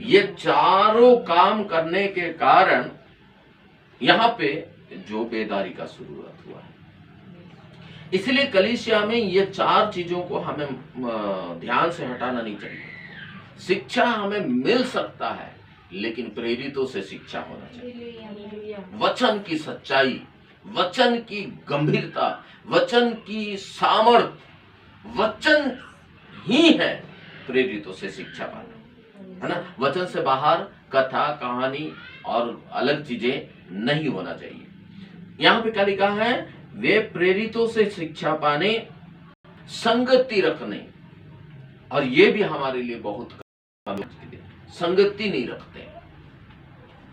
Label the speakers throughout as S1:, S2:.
S1: ये चारों काम करने के कारण यहाँ पे जो बेदारी का शुरुआत हुआ है। इसलिए कलीसिया में ये चार चीजों को हमें ध्यान से हटाना नहीं चाहिए। शिक्षा हमें मिल सकता है, लेकिन प्रेरितों से शिक्षा होना चाहिए। वचन की सच्चाई, वचन की गंभीरता, वचन की सामर्थ, वचन ही है प्रेरितों से शिक्षा पाना, है ना। वचन से बाहर कथा, कहानी और अलग चीजें नहीं होना चाहिए। यहाँ पे क्या लिखा है? वे प्रेरितों से शिक्षा पाने, संगति रखने, और ये भी हमारे लिए बहुत संगति नहीं रखते।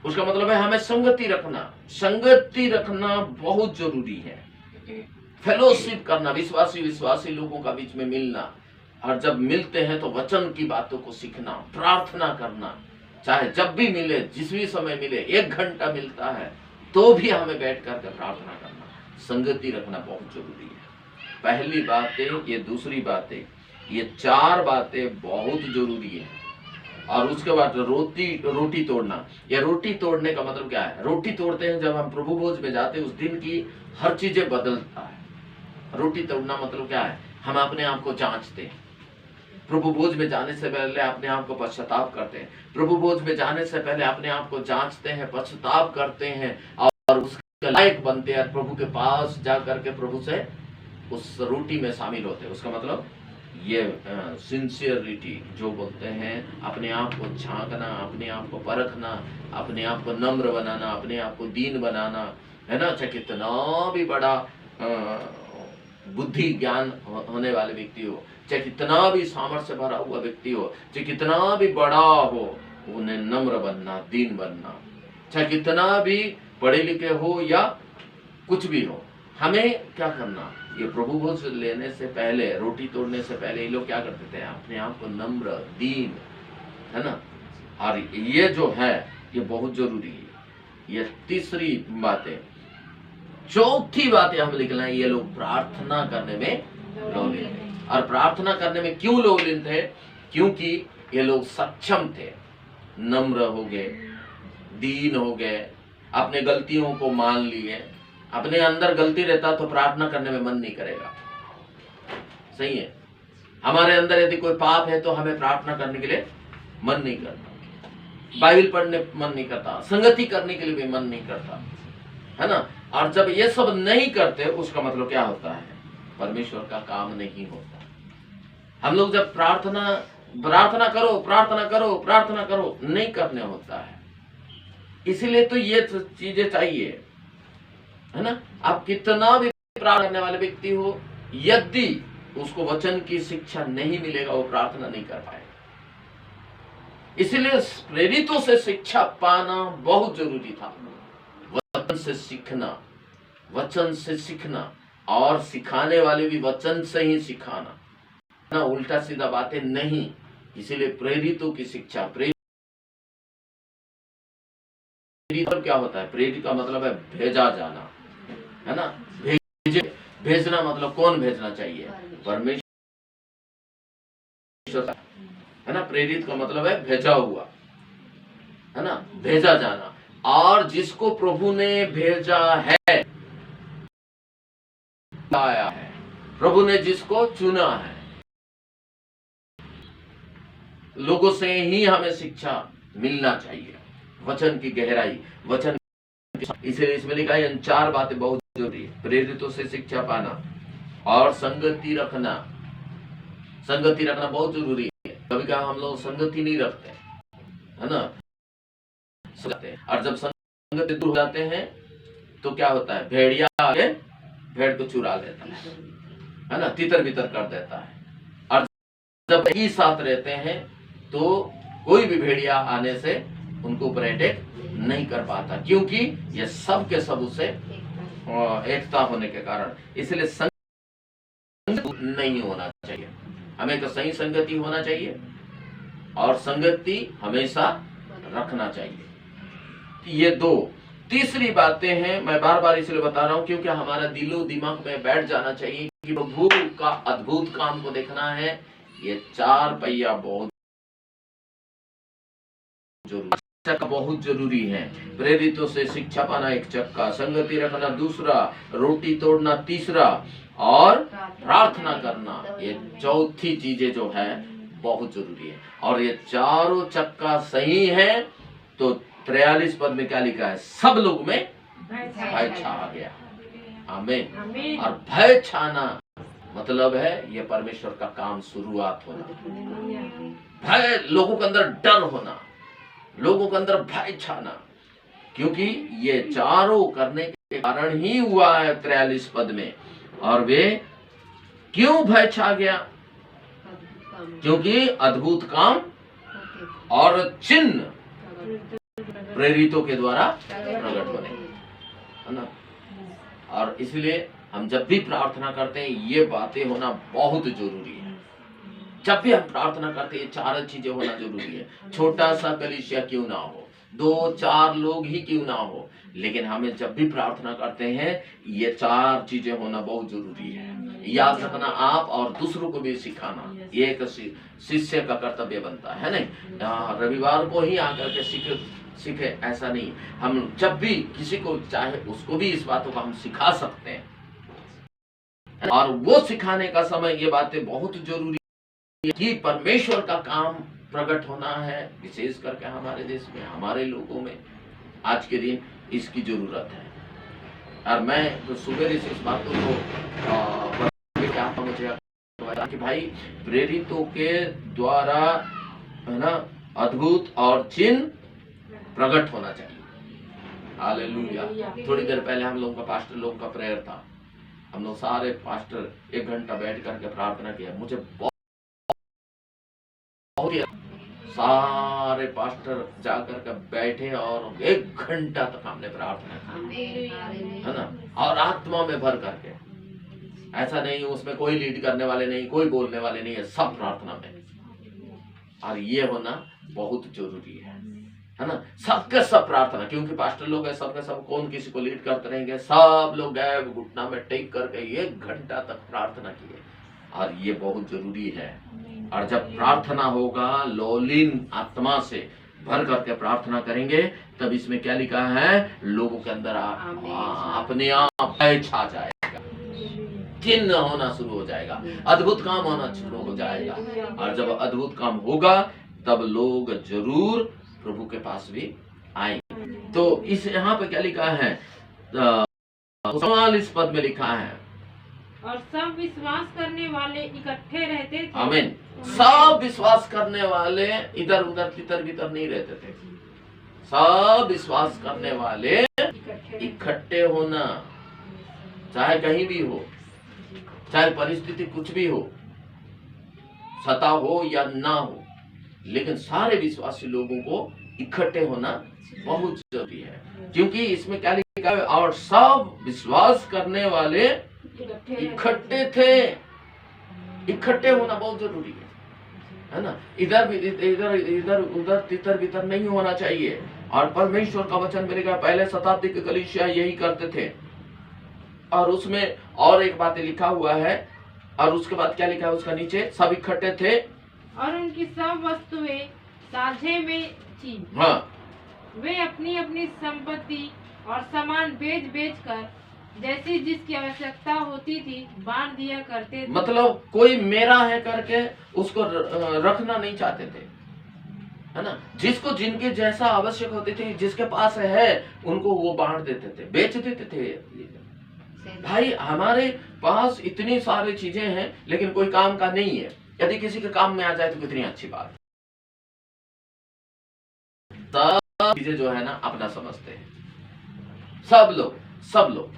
S1: उसका मतलब है हमें संगति रखना बहुत जरूरी है। फेलोशिप करना, विश्वासी लोगों का बीच में मिलना, और जब मिलते हैं तो वचन की बातों को सीखना, प्रार्थना करना, चाहे जब भी मिले, जिस भी समय मिले, 1 घंटा मिलता है तो भी हमें बैठ करके प्रार्थना करना, संगति रखना बहुत जरूरी है। पहली बात है ये, दूसरी बात है ये, 4 बातें बहुत जरूरी है। और उसके बाद रोटी तोड़ना। या रोटी तोड़ने का मतलब क्या है? रोटी तोड़ते हैं जब हम प्रभु भोज में जाते हैं, उस दिन की हर चीजें बदलता है। रोटी तोड़ना मतलब क्या है? हम अपने आप को जांचते हैं। प्रभु भोज में जाने से पहले अपने आप को पश्चाताप करते हैं। प्रभु भोज में जाने से पहले अपने आप को जांचते हैं, पश्चाताप करते हैं, और उसके लायक बनते हैं, प्रभु के पास जा करके प्रभु से उस रोटी में शामिल होते हैं। उसका मतलब ये सिंसियरिटी जो बोलते हैं, अपने आप को झांकना, अपने आप को परखना, अपने आप को नम्र बनाना, अपने आप को दीन बनाना, है ना। चाहे कितना भी बड़ा बुद्धि ज्ञान होने वाले व्यक्ति हो, चाहे कितना भी सामर्थ्य से भरा हुआ व्यक्ति हो, चाहे कितना भी बड़ा हो, उन्हें नम्र बनना, दीन बनना, चाहे कितना भी पढ़े लिखे हो या कुछ भी हो, हमें क्या करना? ये प्रभु भोज लेने से पहले, रोटी तोड़ने से पहले ये लोग क्या करते थे? अपने आप को नम्र, दीन, है ना। और ये जो है ये बहुत जरूरी है। ये तीसरी बात है। चौथी बात हम लिखना है, ये लोग प्रार्थना करने में लौलीन थे। और प्रार्थना करने में क्यों लौलीन थे? क्योंकि ये लोग सक्षम थे, नम्र हो गए, दीन हो गए, अपने गलतियों को मान लिए। अपने अंदर गलती रहता तो प्रार्थना करने में मन नहीं करेगा, सही है। हमारे अंदर यदि कोई पाप है तो हमें प्रार्थना करने के लिए मन नहीं करता, बाइबल पढ़ने मन नहीं करता, संगति करने के लिए भी मन नहीं करता, है ना। और जब ये सब नहीं करते, उसका मतलब क्या होता है? परमेश्वर का काम नहीं होता। हम लोग जब प्रार्थना करो नहीं करने होता है। इसीलिए तो ये चीजें चाहिए, है ना। आप कितना भी प्रार्थना करने वाले व्यक्ति हो, यदि उसको वचन की शिक्षा नहीं मिलेगा, वो प्रार्थना नहीं कर पाएगा। इसलिए प्रेरितों से शिक्षा पाना बहुत जरूरी था। वचन से सीखना, और सिखाने वाले भी वचन से ही सिखाना, ना उल्टा सीधा बातें नहीं। इसीलिए प्रेरितों की शिक्षा, प्रेरित क्या होता है? प्रेरित का मतलब है भेजा जाना, है ना। भेजना मतलब कौन भेजना चाहिए? परमेश्वर, है ना। प्रेरित का मतलब है भेजा हुआ, है ना, भेजा जाना। और जिसको प्रभु ने भेजा है, आया है, प्रभु ने जिसको चुना है, लोगों से ही हमें शिक्षा मिलना चाहिए, वचन की गहराई, वचन। इसलिए इसमें लिखा है इन 4 बातें बहुत जरूरी है। प्रेरितों से शिक्षा पाना और संगति रखना बहुत जरूरी है। कभी कभी हम लोग संगति नहीं रखते, है ना। और जब संगति दूर हो जाते हैं तो क्या होता है? भेड़िया आगे भेड़ को चुरा लेता है ना, तितर बितर कर देता है। और जब एक ही साथ रहते हैं तो कोई भी भेड़िया आने से उनको ऊपर अटैक नहीं कर पाता, क्योंकि ये सब के सब उससे एकता होने के कारण। इसलिए संगति नहीं होना चाहिए, हमें तो सही संगति होना चाहिए, और संगति हमेशा रखना चाहिए। ये 2 तीसरी बातें हैं। मैं बार बार इसलिए बता रहा हूं क्योंकि हमारा दिलो दिमाग में बैठ जाना चाहिए कि प्रभु का अद्भुत काम को देखना है। ये 4 पहिया बहुत जरूरी, चक्का बहुत जरूरी है। प्रेरितों से शिक्षा पाना एक चक्का, संगति रखना दूसरा, रोटी तोड़ना तीसरा, और प्रार्थना करना ये चौथी चीजें जो है बहुत जरूरी है। और ये चारों चक्का सही है तो 43 पद में क्या लिखा है? सब लोग में भय छा गया। आमीन। और भय छाना मतलब है ये परमेश्वर का काम शुरुआत होना, भय, लोगों के अंदर डर होना, लोगों के अंदर भय छाना, क्योंकि ये चारों करने के कारण ही हुआ है 43 पद में। और वे क्यों भय छा गया? क्योंकि अद्भुत काम और चिन्ह प्रेरितों के द्वारा प्रकट होने, है ना। और इसलिए हम जब भी प्रार्थना करते हैं ये बातें होना बहुत जरूरी है। जब भी हम प्रार्थना करते हैं ये चार चीजें होना जरूरी है। छोटा सा कलीसिया क्यों ना हो, 2-4 लोग ही क्यों ना हो, लेकिन हमें जब भी प्रार्थना करते हैं ये चार चीजें होना बहुत जरूरी है। याद रखना आप और दूसरों को भी सिखाना, ये एक शिष्य का कर्तव्य बनता है। नहीं रविवार को ही आकर के सीखे ऐसा नहीं, हम जब भी किसी को चाहे उसको भी इस बातों को हम सिखा सकते हैं। और वो सिखाने का समय ये बातें बहुत जरूरी है कि परमेश्वर का काम प्रकट होना है, विशेष करके हमारे देश में, हमारे लोगों में आज के दिन इसकी जरूरत है। और मैं तो सुबह से इस बातों को मुझे कि भाई प्रेरितों के द्वारा, है ना, अद्भुत और चिन्ह प्रकट होना चाहिए। हालेलुया। थोड़ी देर पहले हम लोगों का पास्टर लोगों का प्रेयर था, हम लोग सारे पास्टर 1 घंटा बैठ करके प्रार्थना किया। मुझे बहुत सारे पास्टर जाकर के बैठे और 1 घंटा तक हमने प्रार्थना की, है ना, और आत्मा में भर करके। ऐसा नहीं उसमें कोई लीड करने वाले नहीं, कोई बोलने वाले नहीं है, सब प्रार्थना में। और ये होना बहुत जरूरी है ना। सबके सब प्रार्थना, क्योंकि पास्टर लोग है सबके सब, कौन किसी को लीड करते रहेंगे, सब लोग गए घुटना में टेक करके 1 घंटा तक प्रार्थना किए। और ये बहुत जरूरी है। और जब प्रार्थना होगा लौलीन आत्मा से भर करके प्रार्थना करेंगे, तब इसमें क्या लिखा है? लोगों के अंदर अपने आप भय छा जाएगा, चिन्ह होना शुरू हो जाएगा, अद्भुत काम होना शुरू हो जाएगा। और जब अद्भुत काम होगा तब लोग जरूर प्रभु के पास भी आएंगे। तो इस यहाँ पे क्या लिखा है? 44 पद में लिखा है,
S2: और सब विश्वास करने वाले इकट्ठे रहते थे।
S1: आमीन। सब विश्वास करने वाले इधर उधर तितर बितर नहीं रहते थे। सब विश्वास करने वाले इकट्ठे होना, चाहे कहीं भी हो, चाहे परिस्थिति कुछ भी हो, सता हो या ना हो, लेकिन सारे विश्वासी लोगों को इकट्ठे होना बहुत जरूरी है। क्योंकि इसमें क्या लिखा है? और सब विश्वास करने वाले इकट्ठे थे। इकट्ठे होना बहुत जरूरी है ना। इधर उधर तितर बितर नहीं होना चाहिए। और परमेश्वर का वचन मिलेगा, पहले शताब्दी के कलीसिया यही करते थे। और उसमें और एक बात लिखा हुआ है, और उसके बाद क्या लिखा है उसका नीचे? सब इकट्ठे थे
S2: और उनकी सब वस्तुएं साझे में थी।
S1: हाँ,
S2: वे अपनी अपनी संपत्ति और सामान बेच बेच कर जैसी जिसकी आवश्यकता होती थी बांट दिया करते थे।
S1: मतलब कोई मेरा है करके उसको रखना नहीं चाहते थे, है ना। जिसको जिनके जैसा आवश्यक होती थी, जिसके पास है उनको वो बांट देते थे, बेच देते थे। भाई हमारे पास इतनी सारी चीजें हैं लेकिन कोई काम का नहीं है। यदि किसी के काम में आ जाए तो कितनी अच्छी बात। सब चीजें जो है ना अपना समझते हैं, सब लोग,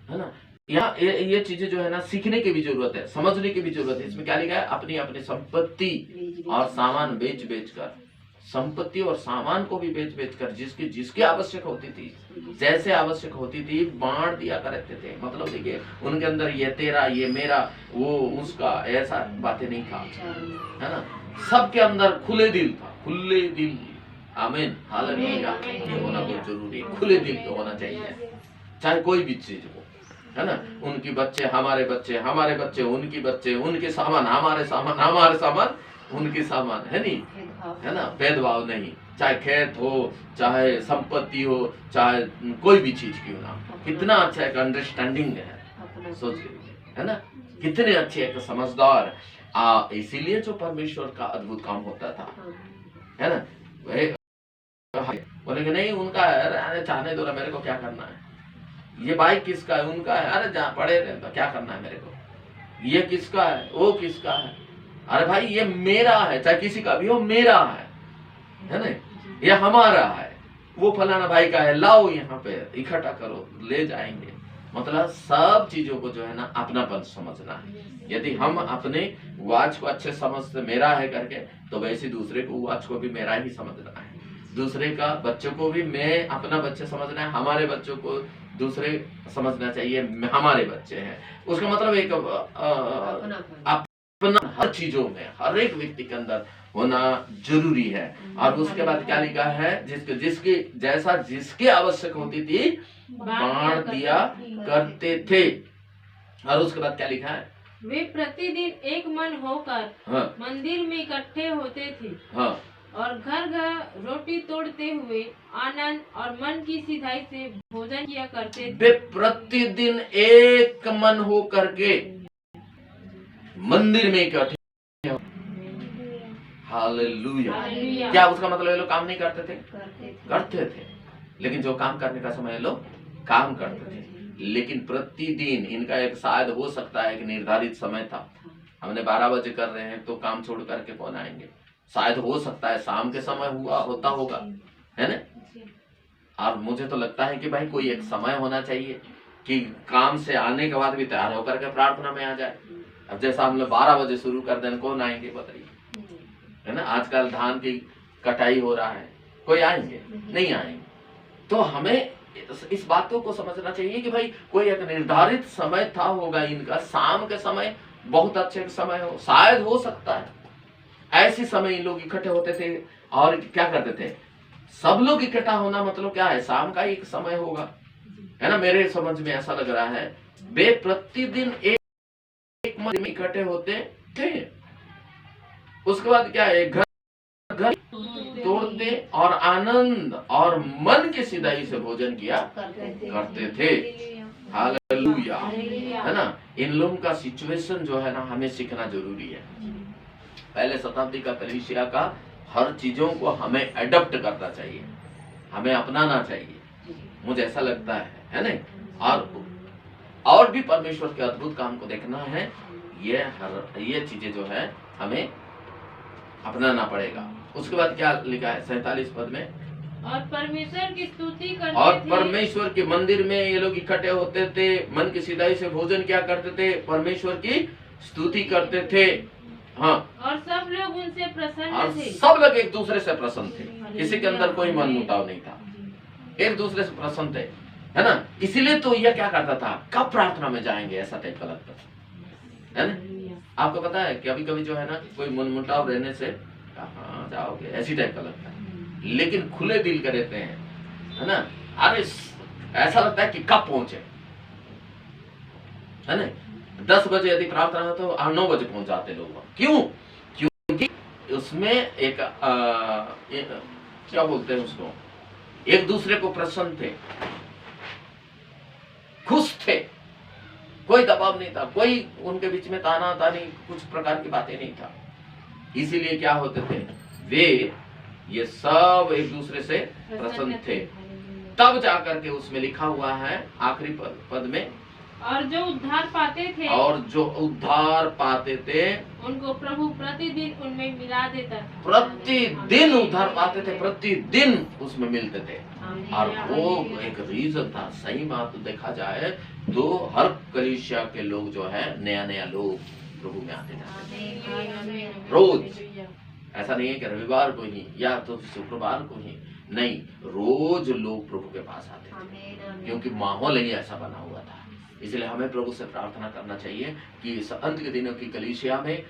S1: है ना। यहाँ ये चीजें जो है ना सीखने की भी जरूरत है, समझने की भी जरूरत है। इसमें क्या लिखा है? अपनी अपनी संपत्ति और सामान बेच बेच कर, संपत्ति और सामान को भी बेच बेच कर जिसकी आवश्यक होती थी, जैसे आवश्यक होती थी बांट दिया करते थे। मतलब देखिए उनके अंदर ये तेरा, ये मेरा, वो उसका, ऐसा बातें नहीं था, है ना। सबके अंदर खुले दिल था, खुले दिल। आमीन, हालेलुया। ये होना बहुत जरूरी है, खुले दिल तो होना चाहिए, चाहे कोई भी चीज हो, है ना। उनकी बच्चे हमारे बच्चे, हमारे बच्चे उनकी बच्चे, उनके सामान हमारे सामान, हमारे सामान उनके सामान, है नहीं। है ना, भेदभाव नहीं, चाहे खेत हो, चाहे संपत्ति हो, चाहे कोई भी चीज क्यों ना, कितना अच्छा एक अंडरस्टैंडिंग है, सोच लीजिए, है ना, कितने अच्छे एक समझदार। इसीलिए जो परमेश्वर का अद्भुत काम होता था, है ना, वह बोले कि नहीं उनका है, अरे चाहने दो ना, मेरे को क्या करना है, ये बाइक किसका है, उनका है, अरे जहाँ पड़े रहे तो क्या करना है मेरे को, ये किसका है, वो किसका है, अरे भाई ये मेरा है, चाहे किसी का भी हो, मेरा है ना, ये हमारा है, वो फलाना भाई का है, लाओ यहाँ पे इकट्ठा करो, ले जाएंगे। मतलब सब चीजों को जो है ना अपनापन समझना है। यदि हम अपने वाच को अच्छे समझते मेरा है करके, तो वैसे दूसरे को वाच को भी मेरा ही समझना है, दूसरे का बच्चों को भी मैं अपना बच्चे समझना है, हमारे बच्चों को दूसरे समझना चाहिए हमारे बच्चे हैं। उसका मतलब एक अपना हर चीजों में हर एक व्यक्ति के अंदर होना जरूरी है। और उसके बाद क्या लिखा है, जिसकी जैसा जिसकी आवश्यक होती थी बांट दिया करते थे। और उसके बाद क्या लिखा है,
S2: वे प्रतिदिन एक मन होकर
S1: हाँ,
S2: मंदिर में इकट्ठे होते थे,
S1: हाँ,
S2: और घर घर रोटी तोड़ते हुए आनंद और मन की सिधाई से भोजन किया करते थे।
S1: वे प्रतिदिन एक मन हो करके मंदिर में इकट्ठे। हालेलुया।
S2: हालेलुया।
S1: क्या उसका मतलब ये लोग काम नहीं करते थे? करते थे, लेकिन जो काम करने का समय ये लोग काम करते थे। लेकिन प्रतिदिन इनका एक शायद हो सकता है एक निर्धारित समय था, हमने 12 बजे कर रहे हैं तो काम छोड़ करके कौन आएंगे, शायद हो सकता है शाम के समय होता होगा, है ना। और मुझे तो लगता है कि भाई कोई एक समय होना चाहिए कि काम से आने के बाद भी तैयार होकर के प्रार्थना में आ जाए। अब जैसा हम लोग 12 बजे शुरू कर दें, कौन आएंगे बताइए, है ना। आजकल धान की कटाई हो रहा है, कोई आएंगे नहीं आएंगे। तो हमें इस बातों को समझना चाहिए कि भाई कोई एक निर्धारित समय था होगा इनका, शाम के समय बहुत अच्छे समय हो, शायद हो सकता है ऐसे समय इन लोग इकट्ठे होते थे। और क्या करते थे, सब लोग इकट्ठा होना मतलब क्या है, शाम का एक समय होगा, है ना। मेरे समझ में ऐसा लग रहा है वे प्रतिदिन एक मंदिर में इकट्ठे होते थे। उसके बाद क्या है, घर घर तोड़ते और आनंद और मन की सिधाई से भोजन किया करते थे। हालेलुया, है ना। इन लोगों का सिचुएशन जो है ना हमें सीखना जरूरी है। पहले शताब्दी का कलीसिया का हर चीजों को हमें एडप्ट करना चाहिए, हमें अपनाना चाहिए, मुझे ऐसा लगता है ना। और भी परमेश्वर के अद्भुत काम को देखना है, ये चीजें जो है हमें अपनाना पड़ेगा। उसके बाद क्या लिखा है 47 पद में,
S2: और परमेश्वर की स्तुति करते
S1: और
S2: थे।
S1: परमेश्वर के मंदिर में ये लोग इकट्ठे होते थे, मन की सिधाई से भोजन क्या करते थे, परमेश्वर की स्तुति करते थे। हाँ,
S2: और सब लोग उनसे प्रसन्न
S1: और
S2: थे।
S1: सब लोग एक दूसरे से प्रसन्न थे, किसी के अंदर कोई मनमुटाव नहीं था, एक दूसरे से प्रसन्न थे, है ना। इसीलिए तो यह क्या करता था, कब प्रार्थना में जाएंगे ऐसा टाइप का लगता था, है ना। आपको पता है कभी कभी जो है ना कोई मनमुटाव रहने से कहाँ जाओगे ऐसी टाइप का लगता है, लेकिन खुले दिल के रहते हैं, है ना। अरे ऐसा लगता है कि कब पहुंचे, है ना। 10 बजे यदि प्रार्थना है तो 9 बजे पहुंच जाते लोग। क्यों? क्योंकि उसमें एक क्या बोलते हैं उसको, एक दूसरे को प्रसन्न थे, खुश थे, कोई दबाव नहीं था, कोई उनके बीच में ताना तानी कुछ प्रकार की बातें नहीं था। इसीलिए क्या होते थे, वे ये सब एक दूसरे से प्रसन्न थे। तब जाकर के उसमें लिखा हुआ है आखिरी पद में,
S2: और जो उद्धार पाते थे,
S1: और जो उद्धार पाते थे
S2: उनको प्रभु प्रतिदिन उनमें मिला देता था।
S1: प्रतिदिन उद्धार पाते थे, प्रतिदिन उसमें मिलते थे। और वो एक रीजन था, सही बात देखा जाए तो हर कलीसिया के लोग जो है नया नया लोग प्रभु में आते जाते, रोज। ऐसा नहीं है कि रविवार को ही या तो शुक्रवार को ही, नहीं, रोज लोग प्रभु के पास आते थे, क्योंकि माहौल ही ऐसा बना हुआ था। इसलिए हमें प्रभु से प्रार्थना करना चाहिए कि इस अंत के दिनों की कलीसिया में,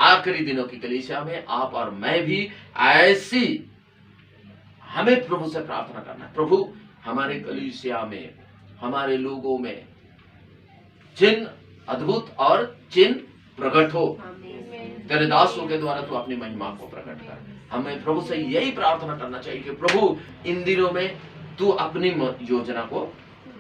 S1: आखिरी दिनों की कलीसिया में आप और मैं भी ऐसी, हमें प्रभु से प्रार्थना करना है, प्रभु हमारे कलीसिया में, हमारे लोगों में चिन्ह अद्भुत और चिन्ह प्रकट हो, तेरे दासों के द्वारा तू अपनी महिमा को प्रकट कर। हमें प्रभु से यही प्रार्थना करना चाहिए कि प्रभु इन दिनों में तू अपनी योजना को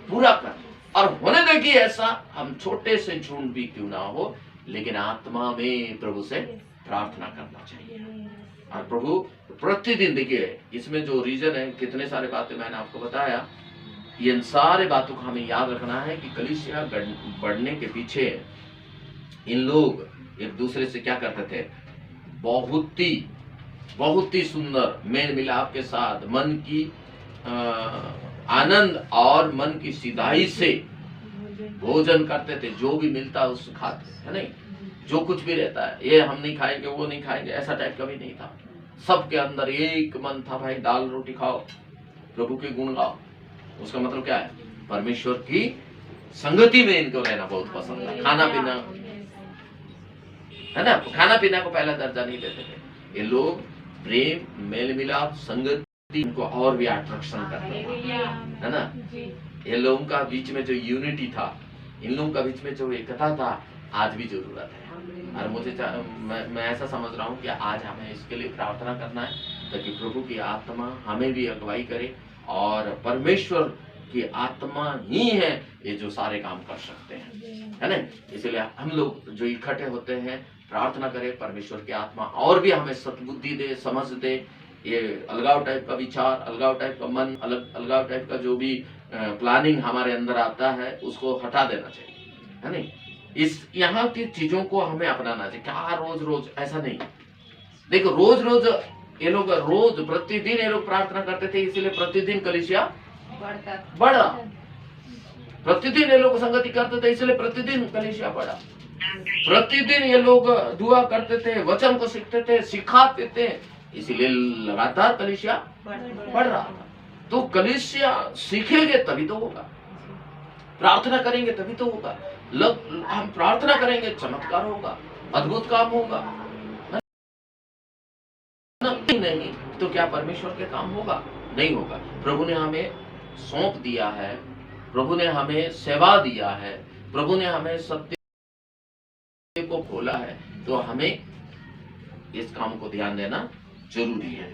S1: पूरा कर, और होने दे कि ऐसा हम छोटे से झुंड भी क्यों ना हो, लेकिन आत्मा में प्रभु से प्रार्थना करना चाहिए। और प्रभु प्रतिदिन, देखिए इसमें जो रीजन है, कितने सारे बातें मैंने आपको बताया, इन सारे बातों को हमें याद रखना है कि कलीसिया बढ़ने के पीछे इन लोग एक दूसरे से क्या करते थे, बहुत ही सुंदर मेल मिलाप के साथ मन की आनंद और मन की सीधाई से भोजन करते थे। जो भी मिलता है उससे खाते, है नहीं, जो कुछ भी रहता है, ये हम नहीं खाएंगे वो नहीं खाएंगे, ऐसा टाइप का भी नहीं था। सबके अंदर एक मन था, भाई दाल रोटी खाओ, प्रभु के गुण गाओ। उसका मतलब क्या है, परमेश्वर की संगति में इनको रहना बहुत पसंद था। खाना पीना, है ना, खाना पीना को पहला दर्जा नहीं देते थे। ये लोग प्रेम, मेल मिलाप, संगति इनको और भी आकर्षण करते थे, है ना। ये लोगों का बीच में जो यूनिटी था, इन लोगों का बीच में जो एकता था, आज भी जरूरत है। और मुझे मैं ऐसा समझ रहा हूँ कि आज हमें इसके लिए प्रार्थना करना है, ताकि प्रभु की आत्मा हमें भी अगुवाई करे, और परमेश्वर की आत्मा ही है ये जो सारे काम कर सकते हैं, है ना। इसलिए हम लोग जो इकट्ठे होते हैं, प्रार्थना करें परमेश्वर की आत्मा और भी हमें सद्बुद्धि दे, समझ दे। ये अलगाव टाइप का विचार, अलगाव टाइप का मन, अलगाव टाइप का जो भी प्लानिंग हमारे अंदर आता है, उसको हटा देना चाहिए, है नहीं। इस यहाँ की चीजों को हमें अपनाना चाहिए। क्या रोज रोज ऐसा नहीं, देखो रोज रोज ये लोग रोज प्रतिदिन ये लोग प्रार्थना करते थे, इसीलिए प्रतिदिन कलीसिया बढ़ा। प्रतिदिन ये लोग संगति करते थे, इसलिए प्रतिदिन कलीसिया बढ़ा। प्रतिदिन ये लोग दुआ करते थे, वचन को सीखते थे, सिखाते थे, इसीलिए लगातार कलीसिया बढ़ रहा था। तो कलीसिया सीखेंगे तभी तो होगा, प्रार्थना करेंगे तभी तो होगा। हम प्रार्थना करेंगे, चमत्कार होगा, अद्भुत काम होगा, नहीं तो क्या परमेश्वर के काम होगा? नहीं होगा। प्रभु ने हमें सौंप दिया है, प्रभु ने हमें सेवा दिया है, प्रभु ने हमें सत्य को खोला है, तो हमें इस काम को ध्यान देना जरूरी है।